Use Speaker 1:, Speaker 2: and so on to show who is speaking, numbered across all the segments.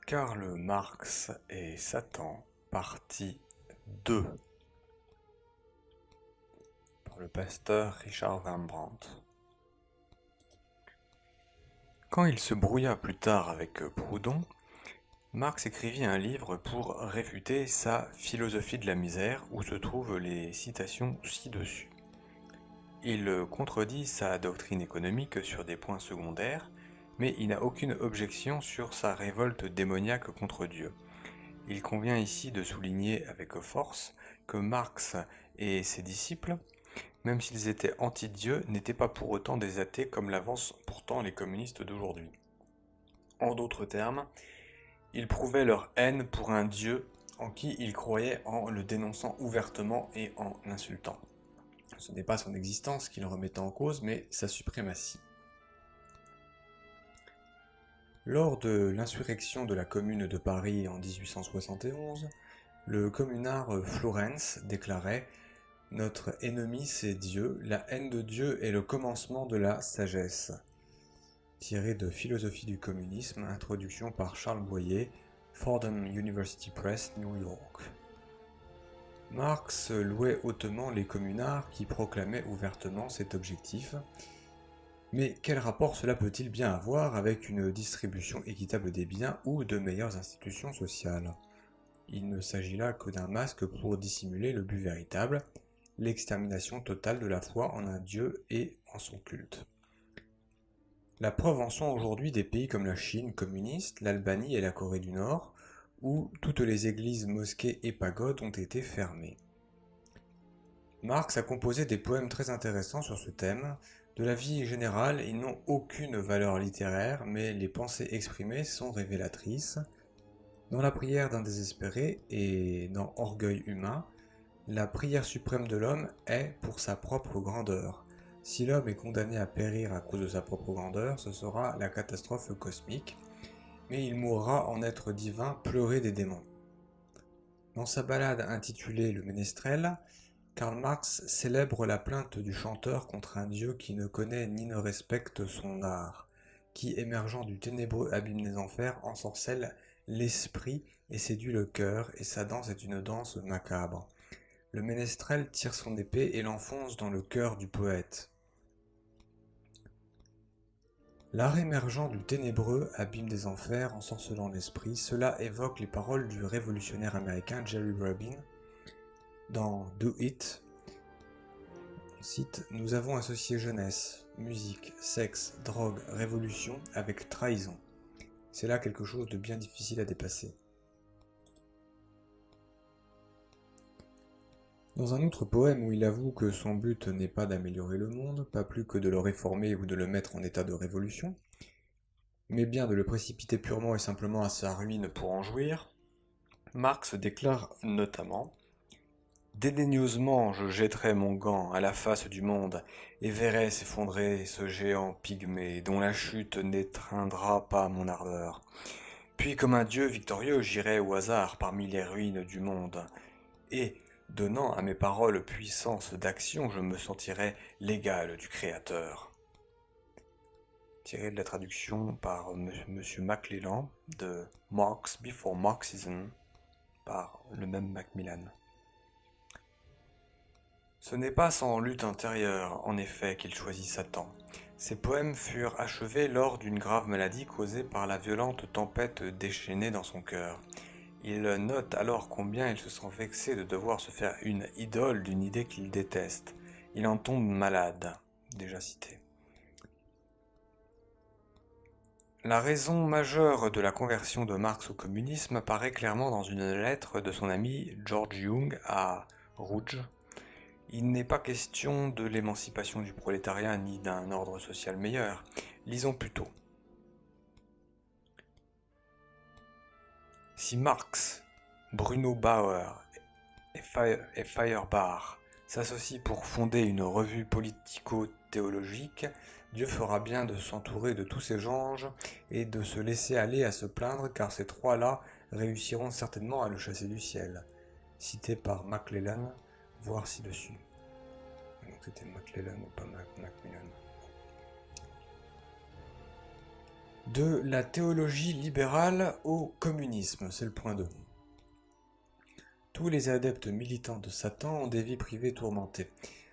Speaker 1: Karl Marx et Satan, partie 2, par le pasteur Richard Wurmbrand. Quand il se brouilla plus tard avec Proudhon, Marx écrivit un livre pour réfuter sa philosophie de la misère où se trouvent les citations ci-dessus. Il contredit sa doctrine économique sur des points secondaires, mais il n'a aucune objection sur sa révolte démoniaque contre Dieu. Il convient ici de souligner avec force que Marx et ses disciples, même s'ils étaient anti-Dieu, n'étaient pas pour autant des athées comme l'avancent pourtant les communistes d'aujourd'hui. En d'autres termes, ils prouvaient leur haine pour un Dieu en qui ils croyaient en le dénonçant ouvertement et en l'insultant. Ce n'est pas son existence qu'ils remettaient en cause, mais sa suprématie. Lors de l'insurrection de la Commune de Paris en 1871, le communard Flourens déclarait « Notre ennemi c'est Dieu, la haine de Dieu est le commencement de la sagesse ». Tiré de Philosophie du communisme, introduction par Charles Boyer, Fordham University Press, New York. Marx louait hautement les communards qui proclamaient ouvertement cet objectif. Mais quel rapport cela peut-il bien avoir avec une distribution équitable des biens ou de meilleures institutions sociales ? Il ne s'agit là que d'un masque pour dissimuler le but véritable, l'extermination totale de la foi en un Dieu et en son culte. La preuve en sont aujourd'hui des pays comme la Chine communiste, l'Albanie et la Corée du Nord, où toutes les églises, mosquées et pagodes ont été fermées. Marx a composé des poèmes très intéressants sur ce thème. De la vie générale, ils n'ont aucune valeur littéraire, mais les pensées exprimées sont révélatrices. Dans la prière d'un désespéré et dans Orgueil humain, la prière suprême de l'homme est pour sa propre grandeur. Si l'homme est condamné à périr à cause de sa propre grandeur, ce sera la catastrophe cosmique, mais il mourra en être divin pleuré des démons. Dans sa ballade intitulée Le Ménestrel, Karl Marx célèbre la plainte du chanteur contre un Dieu qui ne connaît ni ne respecte son art, qui, émergeant du ténébreux abîme des enfers, ensorcelle l'esprit et séduit le cœur, et sa danse est une danse macabre. Le ménestrel tire son épée et l'enfonce dans le cœur du poète. L'art émergeant du ténébreux abîme des enfers, ensorcelant l'esprit, cela évoque les paroles du révolutionnaire américain Jerry Rubin dans Do It. On cite « Nous avons associé jeunesse, musique, sexe, drogue, révolution avec trahison. C'est là quelque chose de bien difficile à dépasser. » Dans un autre poème où il avoue que son but n'est pas d'améliorer le monde, pas plus que de le réformer ou de le mettre en état de révolution, mais bien de le précipiter purement et simplement à sa ruine pour en jouir, Marx déclare notamment « Dédaigneusement je jetterai mon gant à la face du monde et verrai s'effondrer ce géant pygmée dont la chute n'étreindra pas mon ardeur. Puis comme un dieu victorieux j'irai au hasard parmi les ruines du monde et, donnant à mes paroles puissance d'action, je me sentirai l'égal du Créateur. » Tiré de la traduction par M. McClellan de Marx Before Marxism par le même Macmillan. Ce n'est pas sans lutte intérieure, en effet, qu'il choisit Satan. Ses poèmes furent achevés lors d'une grave maladie causée par la violente tempête déchaînée dans son cœur. Il note alors combien il se sent vexé de devoir se faire une idole d'une idée qu'il déteste. Il en tombe malade, déjà cité. La raison majeure de la conversion de Marx au communisme apparaît clairement dans une lettre de son ami George Young à Rudge. Il n'est pas question de l'émancipation du prolétariat ni d'un ordre social meilleur. Lisons plutôt. Si Marx, Bruno Bauer et Feuerbach s'associent pour fonder une revue politico-théologique, Dieu fera bien de s'entourer de tous ces anges et de se laisser aller à se plaindre, car ces trois-là réussiront certainement à le chasser du ciel. Cité par McClellan, voir ci-dessus. Donc c'était McClellan et pas Macmillan. De la théologie libérale au communisme, c'est le point 2. Tous les adeptes militants de Satan ont des vies privées tourmentées.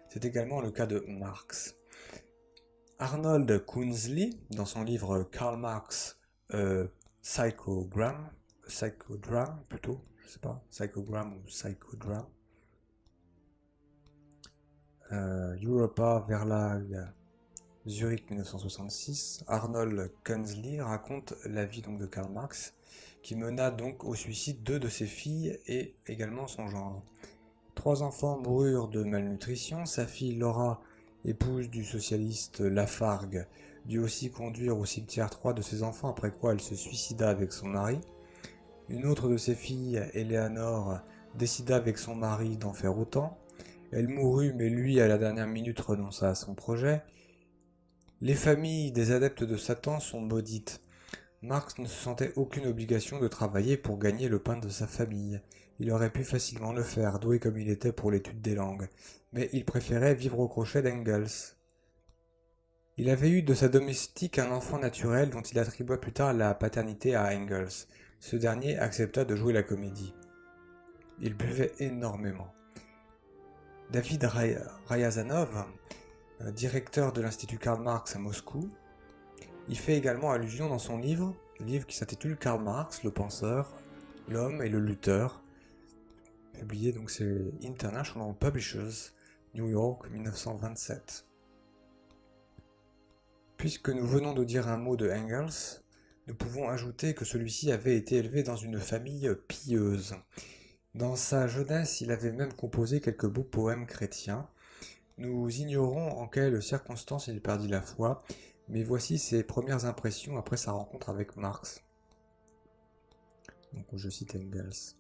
Speaker 1: C'est également le cas de Marx. Arnold Künzli, dans son livre Karl Marx Psychodrame plutôt, je sais pas, Psychogramme ou Psychodrame, Europa Verlag, Zurich 1966, Arnold Künzli raconte la vie donc de Karl Marx, qui mena donc au suicide 2 de ses filles et également son gendre. 3 enfants moururent de malnutrition, sa fille Laura, épouse du socialiste Lafargue, dut aussi conduire au cimetière 3 de ses enfants, après quoi elle se suicida avec son mari. Une autre de ses filles, Eleanor, décida avec son mari d'en faire autant. Elle mourut, mais lui, à la dernière minute, renonça à son projet. Les familles des adeptes de Satan sont maudites. Marx ne se sentait aucune obligation de travailler pour gagner le pain de sa famille. Il aurait pu facilement le faire, doué comme il était pour l'étude des langues. Mais il préférait vivre au crochet d'Engels. Il avait eu de sa domestique un enfant naturel dont il attribua plus tard la paternité à Engels. Ce dernier accepta de jouer la comédie. Il buvait énormément. David Ryazanov, directeur de l'Institut Karl Marx à Moscou, il fait également allusion dans son livre qui s'intitule Karl Marx, le penseur, l'homme et le lutteur, publié donc c'est International Publishers, New York, 1927. Puisque nous venons de dire un mot de Engels, nous pouvons ajouter que celui-ci avait été élevé dans une famille pieuse. Dans sa jeunesse, il avait même composé quelques beaux poèmes chrétiens. Nous ignorons en quelles circonstances il perdit la foi, mais voici ses premières impressions après sa rencontre avec Marx. Donc je cite Engels.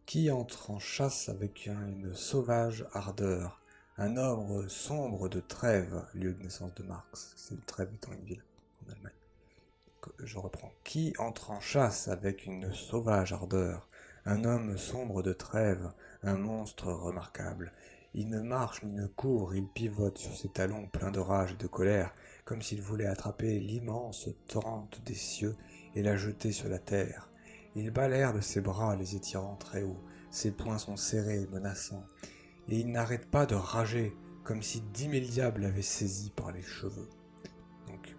Speaker 1: Qui entre en chasse avec une sauvage ardeur, un homme sombre de Trèves, lieu de naissance de Marx, c'est Trèves étant une ville en Allemagne. Je reprends. Qui entre en chasse avec une sauvage ardeur, un homme sombre de Trèves, un monstre remarquable. Il ne marche ni ne court, il pivote sur ses talons pleins de rage et de colère, comme s'il voulait attraper l'immense torrente des cieux et la jeter sur la terre. Il bat l'air de ses bras, les étirant très haut, ses poings sont serrés et menaçants, et il n'arrête pas de rager, comme si 10 000 diables l'avaient saisi par les cheveux. Donc,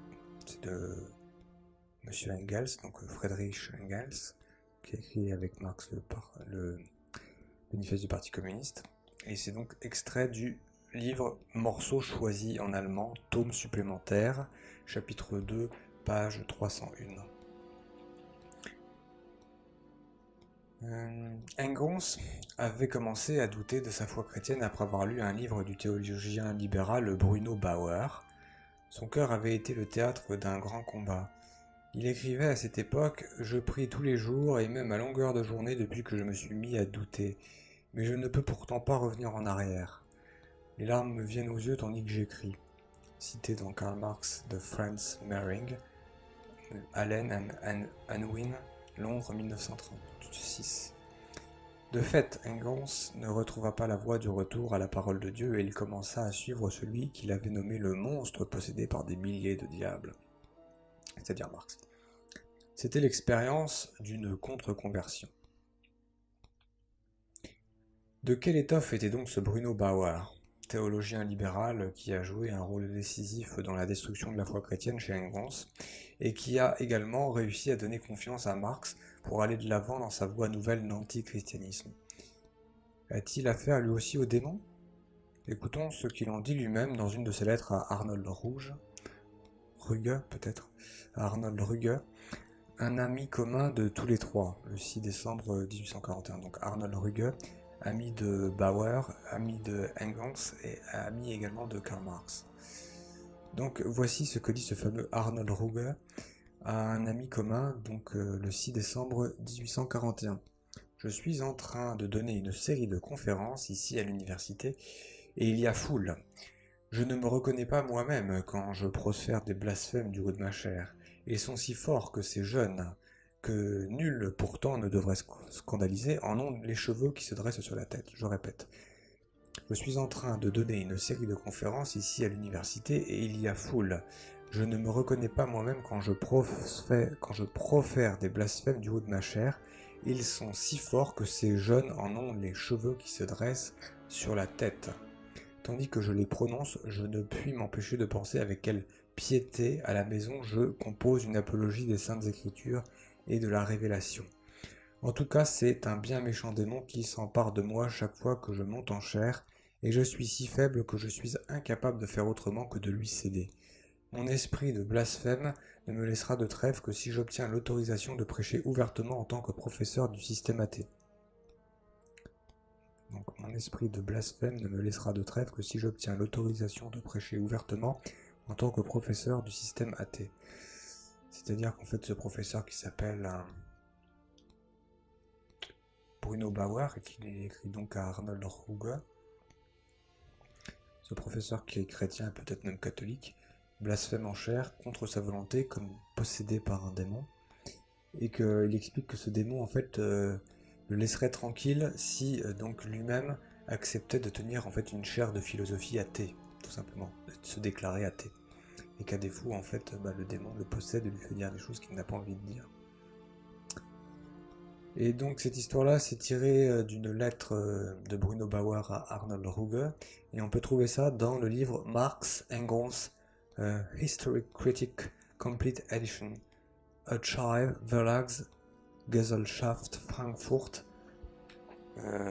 Speaker 1: c'est de Monsieur Engels, donc Friedrich Engels, qui a écrit avec Marx le manifeste du Parti communiste. Et c'est donc extrait du livre Morceaux choisis en allemand, tome supplémentaire, chapitre 2, page 301. Engels avait commencé à douter de sa foi chrétienne après avoir lu un livre du théologien libéral Bruno Bauer. Son cœur avait été le théâtre d'un grand combat. Il écrivait à cette époque « Je prie tous les jours et même à longueur de journée depuis que je me suis mis à douter, mais je ne peux pourtant pas revenir en arrière. Les larmes me viennent aux yeux tandis que j'écris. » Cité dans Karl Marx de Franz Mehring, Allen and Unwin, Londres 1936. De fait, Engels ne retrouva pas la voie du retour à la parole de Dieu et il commença à suivre celui qu'il avait nommé le monstre possédé par des milliers de diables, c'est-à-dire Marx. C'était l'expérience d'une contre-conversion. De quelle étoffe était donc ce Bruno Bauer, théologien libéral qui a joué un rôle décisif dans la destruction de la foi chrétienne chez Engels et qui a également réussi à donner confiance à Marx pour aller de l'avant dans sa voie nouvelle d'antichristianisme? A-t-il affaire lui aussi au démon? Écoutons ce qu'il en dit lui-même dans une de ses lettres à Arnold Ruge, peut-être, à Arnold Ruge, un ami commun de tous les trois, le 6 décembre 1841. Donc Arnold Ruge, ami de Bauer, ami de Engels et ami également de Karl Marx. Donc voici ce que dit ce fameux Arnold Ruge à un ami commun, donc le 6 décembre 1841. Je suis en train de donner une série de conférences ici à l'université et il y a foule. Je ne me reconnais pas moi-même quand je profère des blasphèmes du haut de ma chair. Ils sont si forts que ces jeunes, que nul pourtant ne devrait scandaliser, en ont les cheveux qui se dressent sur la tête. Je répète. Je suis en train de donner une série de conférences ici à l'université et il y a foule. Je ne me reconnais pas moi-même quand je profère des blasphèmes du haut de ma chair. Ils sont si forts que ces jeunes en ont les cheveux qui se dressent sur la tête. Tandis que je les prononce, je ne puis m'empêcher de penser avec quelle piété, à la maison, je compose une apologie des Saintes Écritures et de la Révélation. En tout cas, c'est un bien méchant démon qui s'empare de moi chaque fois que je monte en chair, et je suis si faible que je suis incapable de faire autrement que de lui céder. Mon esprit de blasphème ne me laissera de trêve que si j'obtiens l'autorisation de prêcher ouvertement en tant que professeur du système athée. Donc mon esprit de blasphème ne me laissera de trêve que si j'obtiens l'autorisation de prêcher ouvertement en tant que professeur du système athée. C'est-à-dire qu'en fait ce professeur qui s'appelle Bruno Bauer et qui est écrit donc à Arnold Ruge, ce professeur qui est chrétien et peut-être même catholique, blasphème en chair contre sa volonté comme possédé par un démon, et qu'il explique que ce démon en fait le laisserait tranquille si donc lui-même acceptait de tenir en fait une chaire de philosophie athée, tout simplement, de se déclarer athée, et qu'à défaut en fait le démon le possède et lui fait dire des choses qu'il n'a pas envie de dire. Et donc cette histoire-là, c'est tiré d'une lettre de Bruno Bauer à Arnold Ruge, et on peut trouver ça dans le livre Marx Engels History Critic Complete Edition, Archive Verlags Gesellschaft Frankfurt,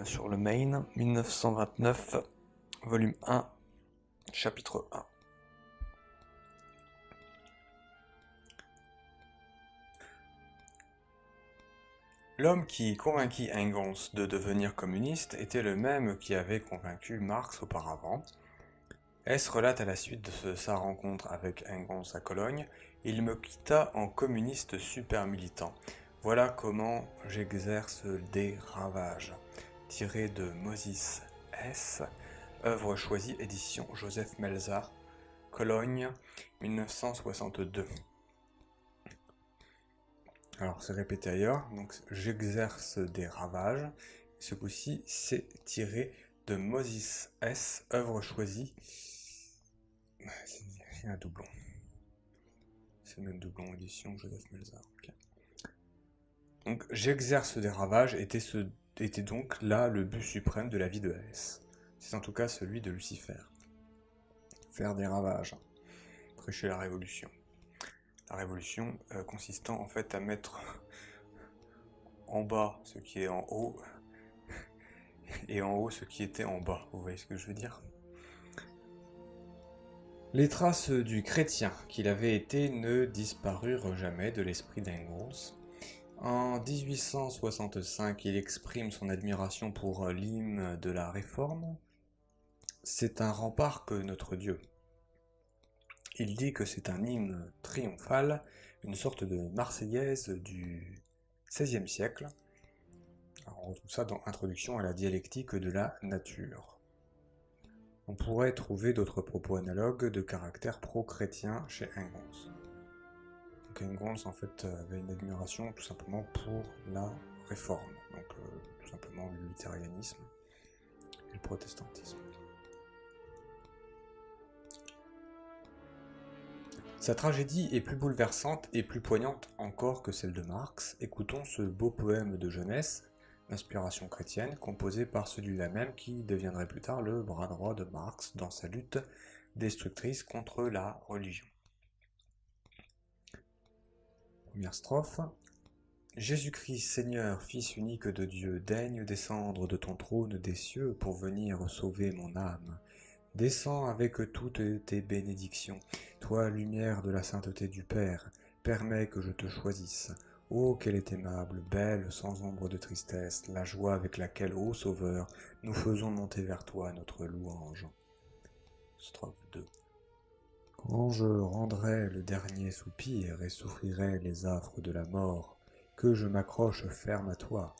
Speaker 1: sur le Main, 1929, volume 1, chapitre 1. L'homme qui convainquit Engels de devenir communiste était le même qui avait convaincu Marx auparavant. Hess relate à la suite de sa rencontre avec Engels à Cologne: « Il me quitta en communiste super militant. Voilà comment j'exerce des ravages. » Tiré de Moses Hess, œuvre choisie, édition Joseph Melzar, Cologne, 1962. Alors c'est répété ailleurs, donc j'exerce des ravages. Ce coup-ci, c'est tiré de Moses Hess, œuvre choisie. Il y a un doublon. C'est le même doublon, édition Joseph Melzar. Okay. Donc j'exerce des ravages était donc là le but suprême de la vie de Hess. C'est en tout cas celui de Lucifer. Faire des ravages. Prêcher la révolution. La révolution consistant en fait à mettre en bas ce qui est en haut et en haut ce qui était en bas. Vous voyez ce que je veux dire? Les traces du chrétien qu'il avait été ne disparurent jamais de l'esprit d'Engels. En 1865, il exprime son admiration pour l'hymne de la Réforme. C'est un rempart que notre Dieu. Il dit que c'est un hymne triomphal, une sorte de marseillaise du XVIe siècle. Alors on retrouve ça dans Introduction à la dialectique de la nature. On pourrait trouver d'autres propos analogues de caractère pro-chrétien chez Engels. Donc Engels en fait avait une admiration tout simplement pour la réforme, donc tout simplement le luthérianisme et le protestantisme. Sa tragédie est plus bouleversante et plus poignante encore que celle de Marx. Écoutons ce beau poème de jeunesse, d'inspiration chrétienne, composé par celui-là même qui deviendrait plus tard le bras droit de Marx dans sa lutte destructrice contre la religion. Première strophe. Jésus-Christ, Seigneur, Fils unique de Dieu, daigne descendre de ton trône des cieux pour venir sauver mon âme. Descends avec toutes tes bénédictions, toi, lumière de la sainteté du Père, permets que je te choisisse. Oh, qu'elle est aimable, belle, sans ombre de tristesse, la joie avec laquelle, ô Sauveur, nous faisons monter vers toi notre louange. Strophe 2. Quand je rendrai le dernier soupir et souffrirai les affres de la mort, que je m'accroche ferme à toi.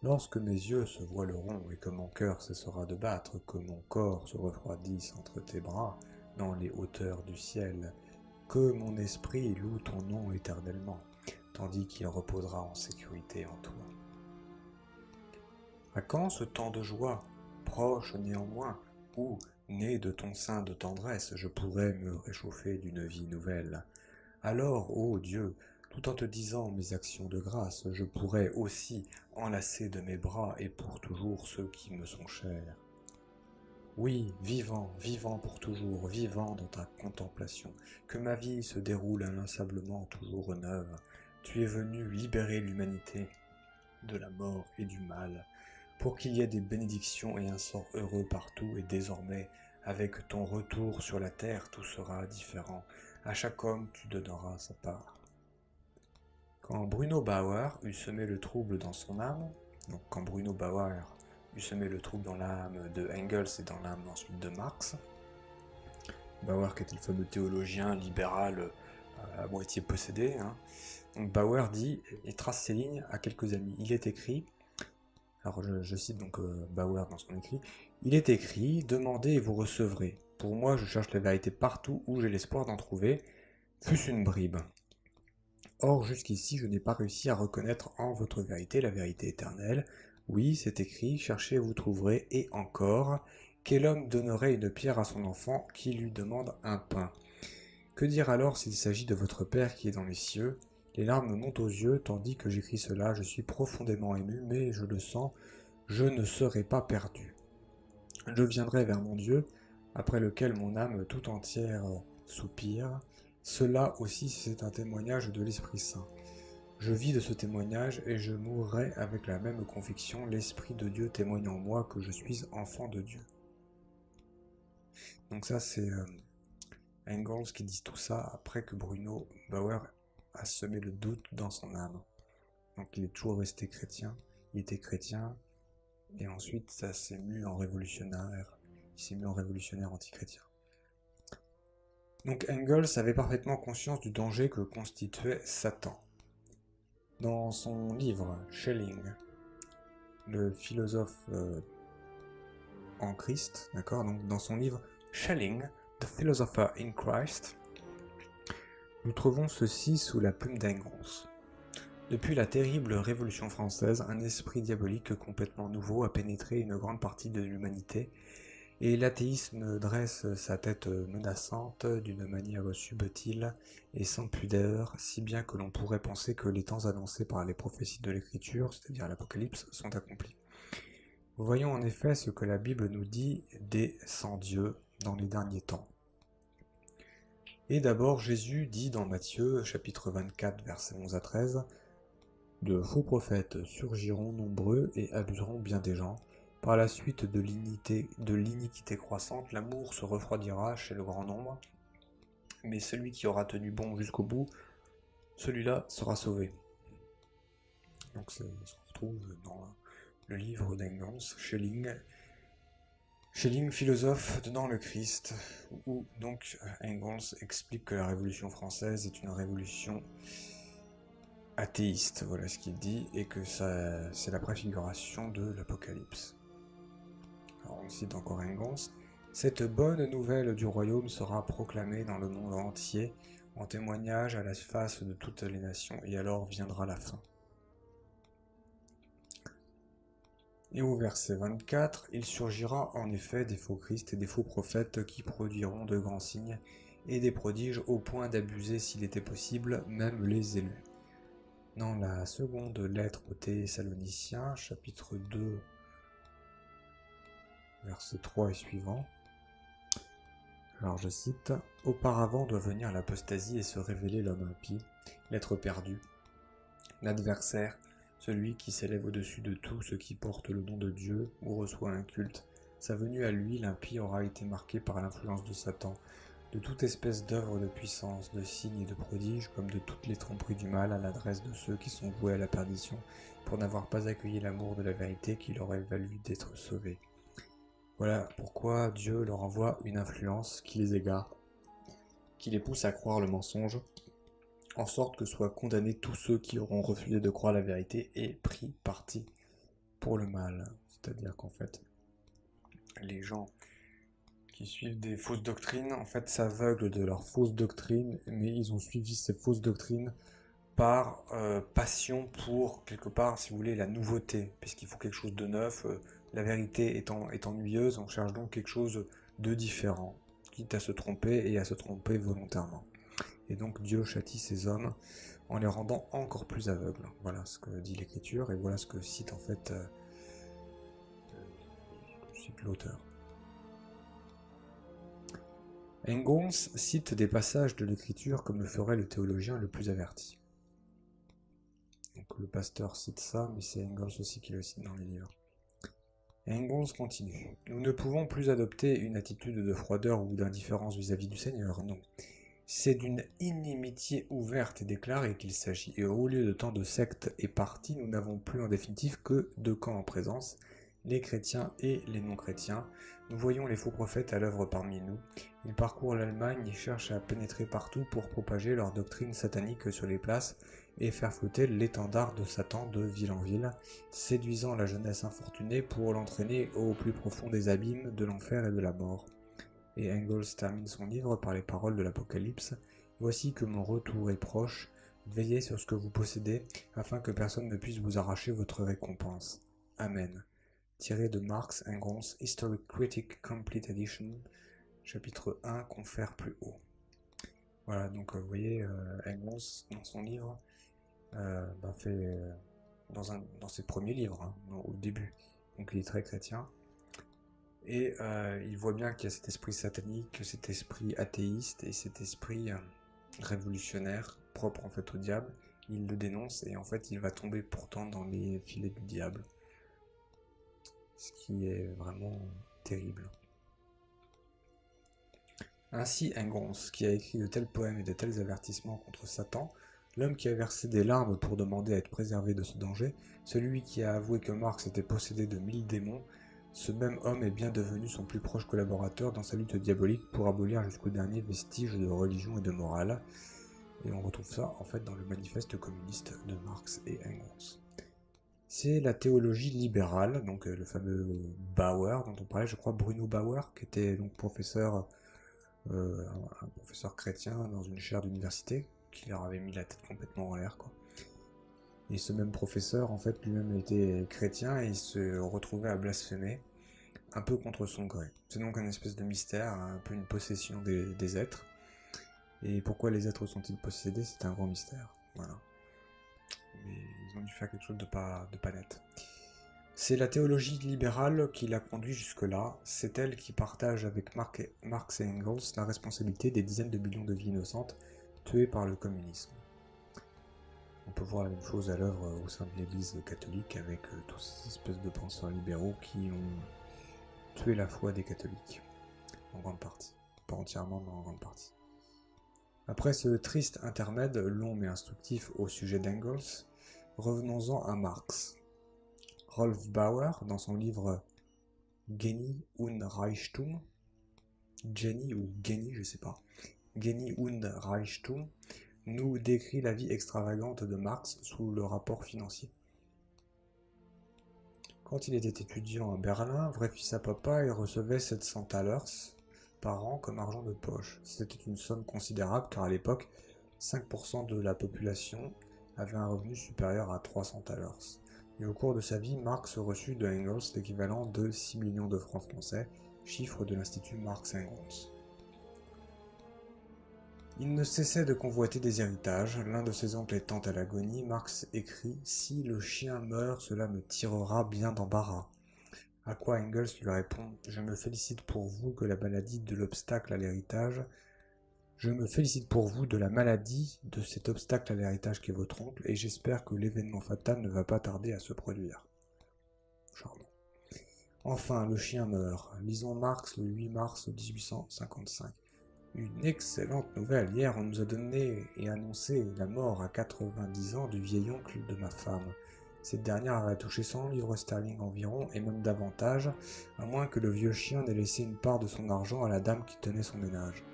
Speaker 1: Lorsque mes yeux se voileront et que mon cœur cessera de battre, que mon corps se refroidisse entre tes bras, dans les hauteurs du ciel, que mon esprit loue ton nom éternellement, tandis qu'il reposera en sécurité en toi. À quand ce temps de joie, proche néanmoins, où, Né de ton sein de tendresse, je pourrais me réchauffer d'une vie nouvelle. Alors, ô Dieu, tout en te disant mes actions de grâce, je pourrais aussi enlacer de mes bras et pour toujours ceux qui me sont chers. Oui, vivant, vivant pour toujours, vivant dans ta contemplation, que ma vie se déroule inlassablement toujours neuve. Tu es venu libérer l'humanité de la mort et du mal, pour qu'il y ait des bénédictions et un sort heureux partout, et désormais, avec ton retour sur la terre, tout sera différent. À chaque homme, tu donneras sa part. Quand Bruno Bauer eut semé le trouble dans son âme, donc quand Bruno Bauer eut semé le trouble dans l'âme de Engels et dans l'âme ensuite de Marx, Bauer qui était le fameux théologien libéral à moitié possédé, hein. Donc Bauer dit, et trace ses lignes à quelques amis. Il est écrit, alors je cite donc Bauer dans son écrit, il est écrit, demandez et vous recevrez. Pour moi, je cherche la vérité partout où j'ai l'espoir d'en trouver, fût-ce une bribe. Or, jusqu'ici, je n'ai pas réussi à reconnaître en votre vérité la vérité éternelle. Oui, c'est écrit, cherchez et vous trouverez, et encore, quel homme donnerait une pierre à son enfant qui lui demande un pain? Que dire alors s'il s'agit de votre Père qui est dans les cieux? Les larmes me montent aux yeux, tandis que j'écris cela, je suis profondément ému, mais je le sens, je ne serai pas perdu. Je viendrai vers mon Dieu, après lequel mon âme tout entière soupire. Cela aussi c'est un témoignage de l'Esprit Saint. Je vis de ce témoignage et je mourrai avec la même conviction, l'Esprit de Dieu témoigne en moi que je suis enfant de Dieu. Donc ça c'est Engels qui dit tout ça après que Bruno Bauer a semé le doute dans son âme. Donc il est toujours resté chrétien, il était chrétien, et ensuite ça s'est mu en révolutionnaire, il s'est mis en révolutionnaire antichrétien. Donc Engels avait parfaitement conscience du danger que constituait Satan. Dans son livre Schelling, le philosophe en Christ, d'accord, donc dans son livre Schelling, The Philosopher in Christ, nous trouvons ceci sous la plume d'Engels. Depuis la terrible Révolution française, un esprit diabolique complètement nouveau a pénétré une grande partie de l'humanité, et l'athéisme dresse sa tête menaçante d'une manière subtile et sans pudeur, si bien que l'on pourrait penser que les temps annoncés par les prophéties de l'Écriture, c'est-à-dire l'Apocalypse, sont accomplis. Voyons en effet ce que la Bible nous dit des sans-dieu dans les derniers temps. Et d'abord, Jésus dit dans Matthieu, chapitre 24, versets 11 à 13, « De faux prophètes surgiront nombreux et abuseront bien des gens. Par la suite de l'iniquité croissante, l'amour se refroidira chez le grand nombre, mais celui qui aura tenu bon jusqu'au bout, celui-là sera sauvé. » Donc c'est ce qu'on retrouve dans le livre d'Engels, Schelling, philosophe dans le Christ, où donc Engels explique que la Révolution française est une révolution athéiste, voilà ce qu'il dit, et que c'est la préfiguration de l'Apocalypse. Alors on cite encore Engels. Cette bonne nouvelle du royaume sera proclamée dans le monde entier, en témoignage à la face de toutes les nations, et alors viendra la fin. Et au verset 24, il surgira en effet des faux Christ et des faux prophètes qui produiront de grands signes et des prodiges au point d'abuser, s'il était possible, même les élus. Dans la seconde lettre aux Thessaloniciens, chapitre 2, verset 3 et suivant, alors je cite, « Auparavant doit venir l'apostasie et se révéler l'homme impie, l'être perdu, l'adversaire, celui qui s'élève au-dessus de tout ce qui porte le nom de Dieu ou reçoit un culte. Sa venue à lui, l'impie, aura été marquée par l'influence de Satan, de toute espèce d'œuvre de puissance, de signes et de prodiges, comme de toutes les tromperies du mal à l'adresse de ceux qui sont voués à la perdition, pour n'avoir pas accueilli l'amour de la vérité qui leur aurait valu d'être sauvés. » Voilà pourquoi Dieu leur envoie une influence qui les égare, qui les pousse à croire le mensonge, en sorte que soient condamnés tous ceux qui auront refusé de croire la vérité et pris parti pour le mal. C'est-à-dire qu'en fait, les gens qui suivent des fausses doctrines, en fait, s'aveuglent de leurs fausses doctrines, mais ils ont suivi ces fausses doctrines par passion pour, quelque part, si vous voulez, la nouveauté, puisqu'il faut quelque chose de neuf. La vérité est ennuyeuse, on cherche donc quelque chose de différent, quitte à se tromper et à se tromper volontairement. Et donc Dieu châtie ces hommes en les rendant encore plus aveugles. Voilà ce que dit l'Écriture et voilà ce que cite en fait l'auteur. Engels cite des passages de l'Écriture comme le ferait le théologien le plus averti. Donc le pasteur cite ça, mais c'est Engels aussi qui le cite dans les livres. Engels continue. Nous ne pouvons plus adopter une attitude de froideur ou d'indifférence vis-à-vis du Seigneur, non. C'est d'une inimitié ouverte et déclarée qu'il s'agit, et au lieu de tant de sectes et partis, nous n'avons plus en définitive que deux camps en présence, les chrétiens et les non-chrétiens. Nous voyons les faux prophètes à l'œuvre parmi nous. Ils parcourent l'Allemagne et cherchent à pénétrer partout pour propager leur doctrine satanique sur les places et faire flotter l'étendard de Satan de ville en ville, séduisant la jeunesse infortunée pour l'entraîner au plus profond des abîmes de l'enfer et de la mort. Et Engels termine son livre par les paroles de l'Apocalypse. Voici que mon retour est proche, veillez sur ce que vous possédez, afin que personne ne puisse vous arracher votre récompense. Amen. Tiré de Marx Engels Historic Critic Complete Edition, chapitre 1, confère plus haut. Voilà, donc vous voyez, Engels, dans son livre, fait dans ses premiers livres, hein, au début, donc il est très chrétien, et il voit bien qu'il y a cet esprit satanique, cet esprit athéiste et cet esprit révolutionnaire, propre en fait au diable. Il le dénonce et en fait il va tomber pourtant dans les filets du diable, ce qui est vraiment terrible. Ainsi Engels, qui a écrit de tels poèmes et de tels avertissements contre Satan, l'homme qui a versé des larmes pour demander à être préservé de ce danger, celui qui a avoué que Marx était possédé de 1000 démons, ce même homme est bien devenu son plus proche collaborateur dans sa lutte diabolique pour abolir jusqu'au dernier vestige de religion et de morale. Et on retrouve ça en fait dans le manifeste communiste de Marx et Engels. C'est la théologie libérale, donc le fameux Bauer dont on parlait, je crois Bruno Bauer, qui était donc professeur, un professeur chrétien dans une chaire d'université, qui leur avait mis la tête complètement en l'air, quoi. Et ce même professeur, en fait, lui-même était chrétien et il se retrouvait à blasphémer, un peu contre son gré. C'est donc un espèce de mystère, un peu une possession des êtres. Et pourquoi les êtres sont-ils possédés, c'est un grand mystère. Voilà. Mais ils ont dû faire quelque chose de pas net. C'est la théologie libérale qui l'a conduit jusque-là. C'est elle qui partage avec Marx et Engels la responsabilité des dizaines de millions de vies innocentes tuées par le communisme. On peut voir la même chose à l'œuvre au sein de l'Église catholique avec tous ces espèces de penseurs libéraux qui ont tué la foi des catholiques, en grande partie. Pas entièrement, mais en grande partie. Après ce triste intermède, long mais instructif au sujet d'Engels, revenons-en à Marx. Rolf Bauer, dans son livre Genie und Reichtum, Jenny ou Genie, je sais pas, Genie und Reichtum, nous décrit la vie extravagante de Marx sous le rapport financier. Quand il était étudiant à Berlin, vrai fils à papa, il recevait 700 thalers par an comme argent de poche. C'était une somme considérable car à l'époque, 5% de la population avait un revenu supérieur à 300 thalers. Et au cours de sa vie, Marx reçut de Engels l'équivalent de 6 millions de francs français, chiffre de l'Institut Marx-Engels. Il ne cessait de convoiter des héritages. L'un de ses oncles étant à l'agonie, Marx écrit « Si le chien meurt, cela me tirera bien d'embarras ». À quoi Engels lui répond « Je me félicite pour vous que la maladie de l'obstacle à l'héritage. Je me félicite pour vous de la maladie de cet obstacle à l'héritage qu'est votre oncle, et j'espère que l'événement fatal ne va pas tarder à se produire. » Charmant. Enfin, le chien meurt. Lisons Marx le 8 mars 1855. Une excellente nouvelle. Hier, on nous a donné et annoncé la mort à 90 ans du vieil oncle de ma femme. Cette dernière avait touché 100 livres sterling environ, et même davantage, à moins que le vieux chien n'ait laissé une part de son argent à la dame qui tenait son ménage.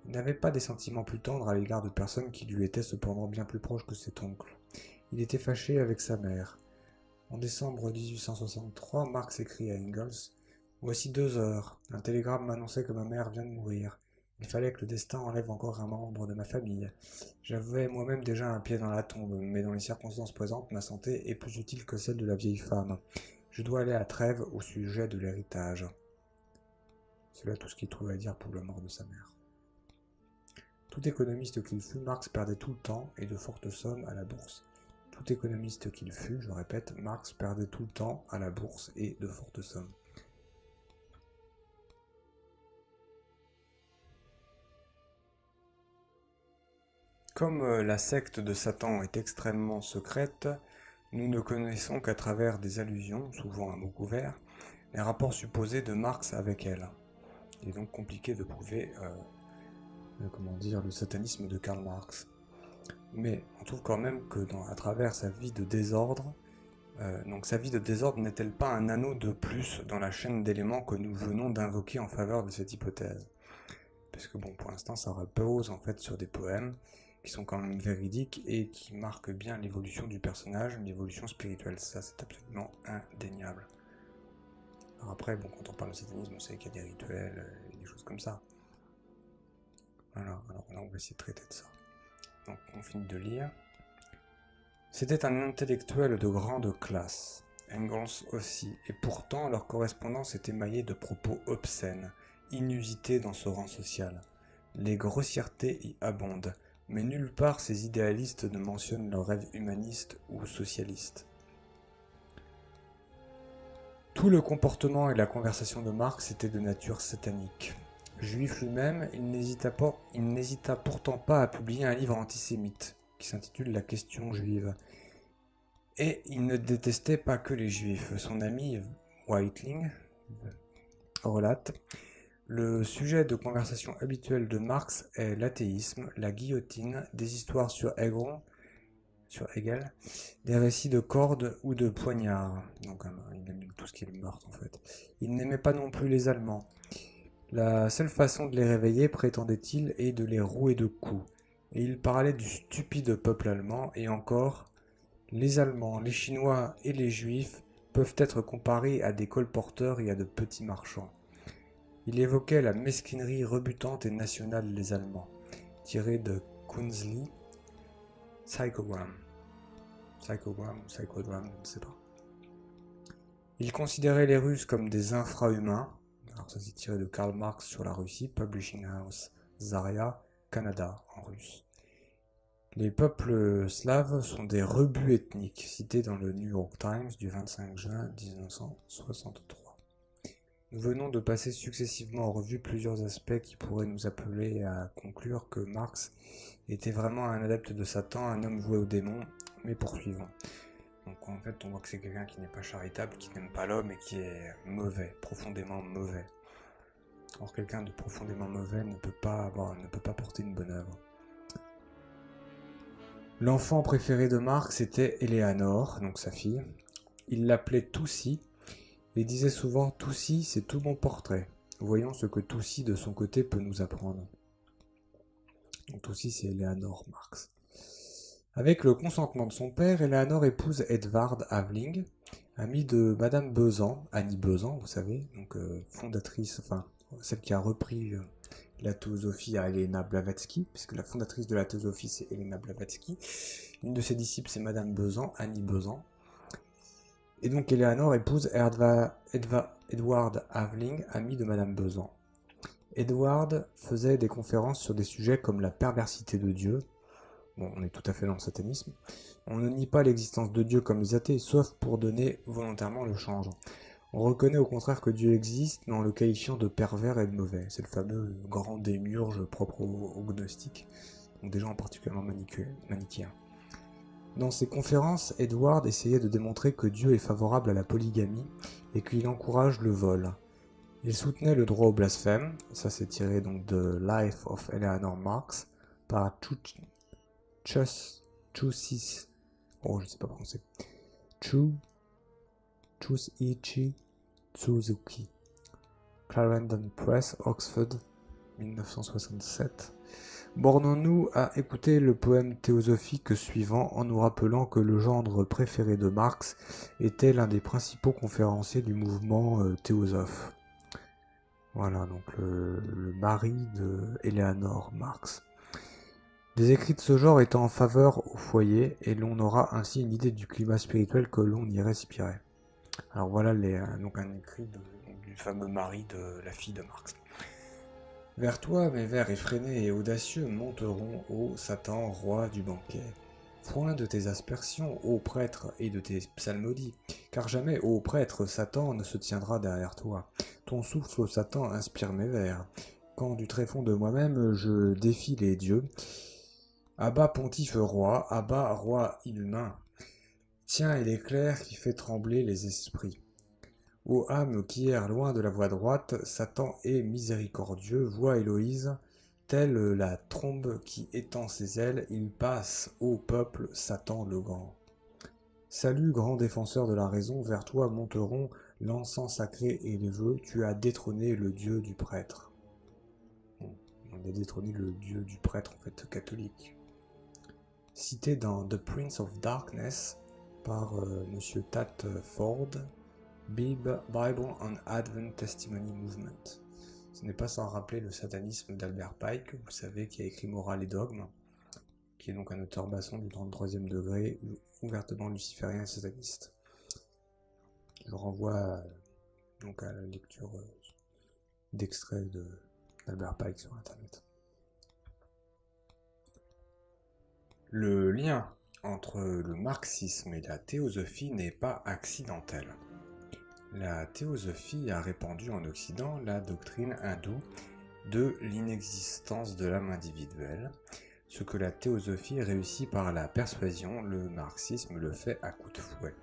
Speaker 1: Il n'avait pas des sentiments plus tendres à l'égard de personnes qui lui étaient cependant bien plus proches que cet oncle. Il était fâché avec sa mère. En décembre 1863, Marx écrit à Engels « Voici 2 heures. Un télégramme m'annonçait que ma mère vient de mourir. Il fallait que le destin enlève encore un membre de ma famille. J'avais moi-même déjà un pied dans la tombe, mais dans les circonstances présentes, ma santé est plus utile que celle de la vieille femme. Je dois aller à Trèves au sujet de l'héritage. » C'est là tout ce qu'il trouvait à dire pour la mort de sa mère. Tout économiste qu'il fut, Marx perdait tout le temps et de fortes sommes à la bourse. Tout économiste qu'il fut, je répète, Marx perdait tout le temps à la bourse et de fortes sommes. Comme la secte de Satan est extrêmement secrète, nous ne connaissons qu'à travers des allusions, souvent à mots couverts, les rapports supposés de Marx avec elle. Il est donc compliqué de prouver le satanisme de Karl Marx. Mais on trouve quand même que à travers sa vie de désordre, sa vie de désordre n'est-elle pas un anneau de plus dans la chaîne d'éléments que nous venons d'invoquer en faveur de cette hypothèse? Parce que bon, pour l'instant, ça repose en fait sur des poèmes qui sont quand même véridiques et qui marquent bien l'évolution du personnage, l'évolution spirituelle. Ça, c'est absolument indéniable. Alors après, bon, quand on parle de satanisme, on sait qu'il y a des rituels et des choses comme ça. Voilà, alors là, on va essayer de traiter de ça. Donc, on finit de lire. C'était un intellectuel de grande classe, Engels aussi, et pourtant leur correspondance est émaillée de propos obscènes, inusités dans ce rang social. Les grossièretés y abondent, mais nulle part ces idéalistes ne mentionnent leurs rêves humanistes ou socialistes. Tout le comportement et la conversation de Marx étaient de nature satanique. Juif lui-même, il n'hésita pourtant pas à publier un livre antisémite, qui s'intitule « La question juive ». Et il ne détestait pas que les juifs. Son ami Weitling relate « Le sujet de conversation habituel de Marx est l'athéisme, la guillotine, des histoires sur Hegel, des récits de cordes ou de poignards. » Donc il aime tout ce qui est le meurtre en fait. Il n'aimait pas non plus les Allemands. La seule façon de les réveiller, prétendait-il, est de les rouer de coups. Et il parlait du stupide peuple allemand, et encore, les Allemands, les Chinois et les Juifs peuvent être comparés à des colporteurs et à de petits marchands. Il évoquait la mesquinerie rebutante et nationale des Allemands, tiré de Kunzli, Psychogram, je ne sais pas. Il considérait les Russes comme des infra-humains. Alors ça c'est tiré de Karl Marx sur la Russie, Publishing House Zarya, Canada, en russe. Les peuples slaves sont des rebuts ethniques, cités dans le New York Times du 25 juin 1963. Nous venons de passer successivement en revue plusieurs aspects qui pourraient nous appeler à conclure que Marx était vraiment un adepte de Satan, un homme voué aux démons, mais poursuivons. Donc en fait, on voit que c'est quelqu'un qui n'est pas charitable, qui n'aime pas l'homme et qui est mauvais, profondément mauvais. Or, quelqu'un de profondément mauvais ne peut pas porter une bonne œuvre. L'enfant préféré de Marx était Éléanore, donc sa fille. Il l'appelait Toussy et disait souvent « Toussy, c'est tout mon portrait ». Voyons ce que Toussy de son côté peut nous apprendre. Donc Toussy, c'est Éléanore Marx. Avec le consentement de son père, Éléanore épouse Edvard Aveling, ami de Madame Beuzan, Annie Beuzan, vous savez, donc fondatrice, enfin celle qui a repris la théosophie à Elena Blavatsky, puisque la fondatrice de la théosophie c'est Elena Blavatsky. Une de ses disciples c'est Madame Beuzan, Annie Beuzan. Et donc Éléanore épouse Edward Aveling, ami de Madame Beuzan. Edward faisait des conférences sur des sujets comme la perversité de Dieu. Bon, on est tout à fait dans le satanisme. On ne nie pas l'existence de Dieu comme les athées, sauf pour donner volontairement le change. On reconnaît au contraire que Dieu existe, mais en le qualifiant de pervers et de mauvais. C'est le fameux grand démiurge propre aux gnostiques, donc des gens particulièrement manichéens. Dans ses conférences, Edward essayait de démontrer que Dieu est favorable à la polygamie et qu'il encourage le vol. Il soutenait le droit au blasphème, ça c'est tiré donc de Life of Eleanor Marx, par Chusis, oh je sais pas prononcer, Chusichi Suzuki, Clarendon Press, Oxford, 1967. Bornons-nous à écouter le poème théosophique suivant en nous rappelant que le gendre préféré de Marx était l'un des principaux conférenciers du mouvement théosophe. Voilà, donc le mari de Éléanore Marx. Des écrits de ce genre étant en faveur au foyer, et l'on aura ainsi une idée du climat spirituel que l'on y respirait. Alors voilà donc un écrit du fameux mari de la fille de Marx. Vers toi, mes vers effrénés et audacieux monteront, ô Satan, roi du banquet. Point de tes aspersions, ô prêtre, et de tes psalmodies, car jamais, ô prêtre, Satan ne se tiendra derrière toi. Ton souffle, ô Satan, inspire mes vers. Quand du tréfonds de moi-même je défie les dieux, abat pontife roi, abat roi inhumain. Tiens, et l'éclair qui fait trembler les esprits. Ô âme qui erre loin de la voie droite, Satan est miséricordieux, voix Héloïse, telle la trombe qui étend ses ailes, il passe, ô peuple, Satan le grand. Salut, grand défenseur de la raison, vers toi monteront l'encens sacré et les vœux, tu as détrôné le dieu du prêtre. Bon, on a détrôné le dieu du prêtre, en fait, catholique. Cité dans The Prince of Darkness par Monsieur Tat Ford, Bible on Advent Testimony Movement. Ce n'est pas sans rappeler le satanisme d'Albert Pike, vous savez, qui a écrit Morale et Dogme, qui est donc un auteur maçon du 33e degré, ouvertement luciférien et sataniste. Je renvoie donc à la lecture d'extraits d'Albert Pike sur Internet. Le lien entre le marxisme et la théosophie n'est pas accidentel. La théosophie a répandu en Occident la doctrine hindoue de l'inexistence de l'âme individuelle. Ce que la théosophie réussit par la persuasion, le marxisme le fait à coups de fouet.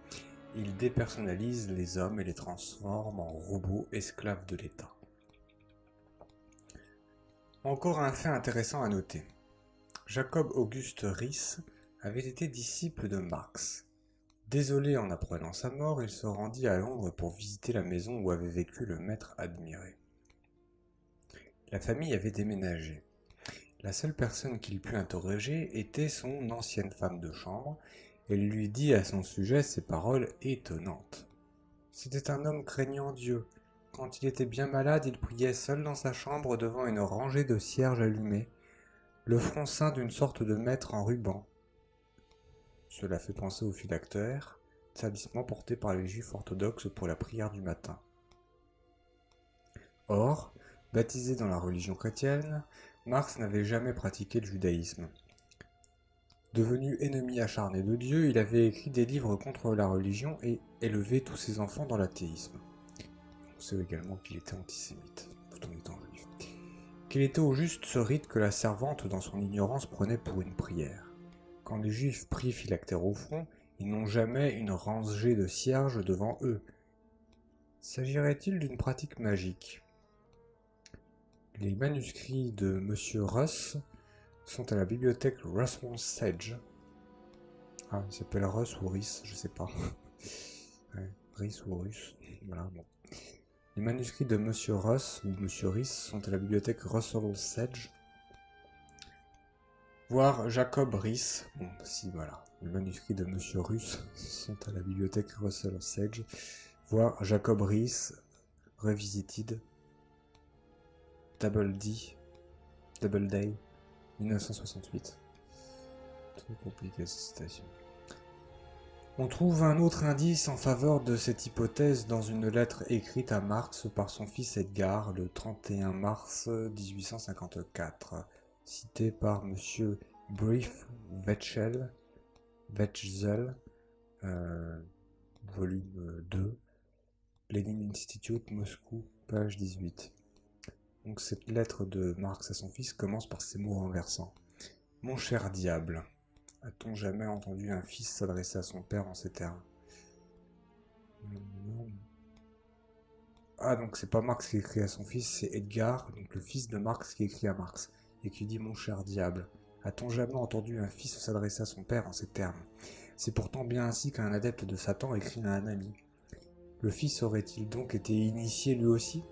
Speaker 1: Il dépersonnalise les hommes et les transforme en robots esclaves de l'État. Encore un fait intéressant à noter. Jacob Auguste Riis avait été disciple de Marx. Désolé en apprenant sa mort, il se rendit à Londres pour visiter la maison où avait vécu le maître admiré. La famille avait déménagé. La seule personne qu'il put interroger était son ancienne femme de chambre. Elle lui dit à son sujet ces paroles étonnantes. C'était un homme craignant Dieu. Quand il était bien malade, il priait seul dans sa chambre devant une rangée de cierges allumés, le front ceint d'une sorte de maître en ruban. Cela fait penser au phylactère, talisman porté par les juifs orthodoxes pour la prière du matin. Or, baptisé dans la religion chrétienne, Marx n'avait jamais pratiqué le judaïsme. Devenu ennemi acharné de Dieu, il avait écrit des livres contre la religion et élevé tous ses enfants dans l'athéisme. On sait également qu'il était antisémite, tout en étant juif. Qu'il était au juste ce rite que la servante, dans son ignorance, prenait pour une prière. Quand les juifs prient phylactère au front, ils n'ont jamais une rangée de cierges devant eux. S'agirait-il d'une pratique magique ? Les manuscrits de Monsieur Russ sont à la bibliothèque Russell Sage. Ah, il s'appelle Russ ou Rhys, je sais pas. Ouais, Rhys ou Russ, voilà, bon. Les manuscrits de Monsieur Russ ou Monsieur Rhys sont à la bibliothèque Russell Sage. Voir Jacob Riis, bon, si voilà, les manuscrits de Monsieur Russ sont à la bibliothèque Russell Sage. Voir Jacob Riis, Revisited, Double Day, 1968. Très compliqué cette citation. On trouve un autre indice en faveur de cette hypothèse dans une lettre écrite à Marx par son fils Edgar le 31 mars 1854, citée par M. Brief Wetzel, volume 2, Lenin Institute, Moscou, page 18. Donc cette lettre de Marx à son fils commence par ces mots renversants. « Mon cher diable, a-t-on jamais entendu un fils s'adresser à son père en ces termes ?» Ah, donc c'est pas Marx qui écrit à son fils, c'est Edgar, donc le fils de Marx qui écrit à Marx, et qui dit « Mon cher diable, a-t-on jamais entendu un fils s'adresser à son père en ces termes ? C'est pourtant bien ainsi qu'un adepte de Satan écrit à un ami. Le fils aurait-il donc été initié lui aussi ?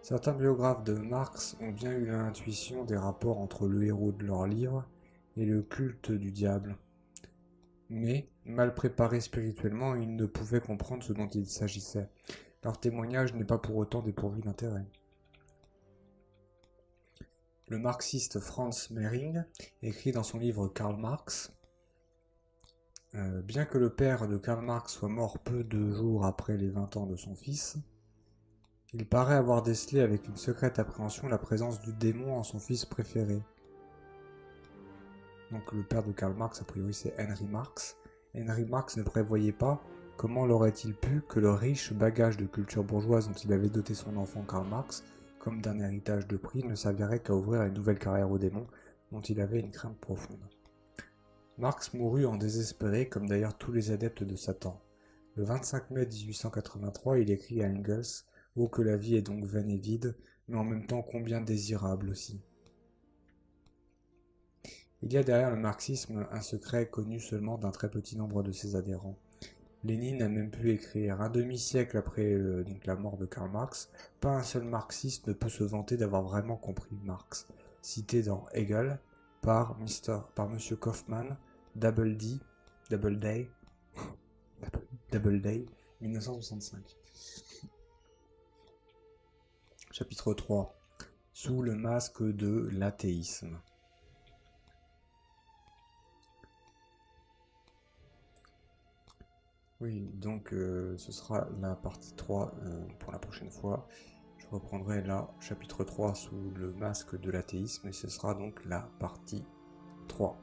Speaker 1: Certains biographes de Marx ont bien eu l'intuition des rapports entre le héros de leur livre et le culte du diable. Mais, mal préparés spirituellement, ils ne pouvaient comprendre ce dont il s'agissait. Leur témoignage n'est pas pour autant dépourvu d'intérêt. Le marxiste Franz Mehring écrit dans son livre Karl Marx bien que le père de Karl Marx soit mort peu de jours après les 20 ans de son fils, Il paraît avoir décelé avec une secrète appréhension la présence du démon en son fils préféré. Donc le père de Karl Marx, a priori c'est Henry Marx. Henry Marx ne prévoyait pas, comment l'aurait-il pu, que le riche bagage de culture bourgeoise dont il avait doté son enfant Karl Marx, comme d'un héritage de prix, ne servirait qu'à ouvrir une nouvelle carrière au démon, dont il avait une crainte profonde. Marx mourut en désespéré, comme d'ailleurs tous les adeptes de Satan. Le 25 mai 1883, il écrit à Engels « Oh que la vie est donc vaine et vide, mais en même temps combien désirable aussi !» Il y a derrière le marxisme un secret connu seulement d'un très petit nombre de ses adhérents. Lénine a même pu écrire un demi-siècle après la mort de Karl Marx, pas un seul marxiste ne peut se vanter d'avoir vraiment compris Marx, cité dans Hegel par M. Kaufmann, Doubleday, 1965. Chapitre 3. Sous le masque de l'athéisme. Oui, donc ce sera la partie 3 pour la prochaine fois. Je reprendrai là, chapitre 3 sous le masque de l'athéisme, et ce sera donc la partie 3.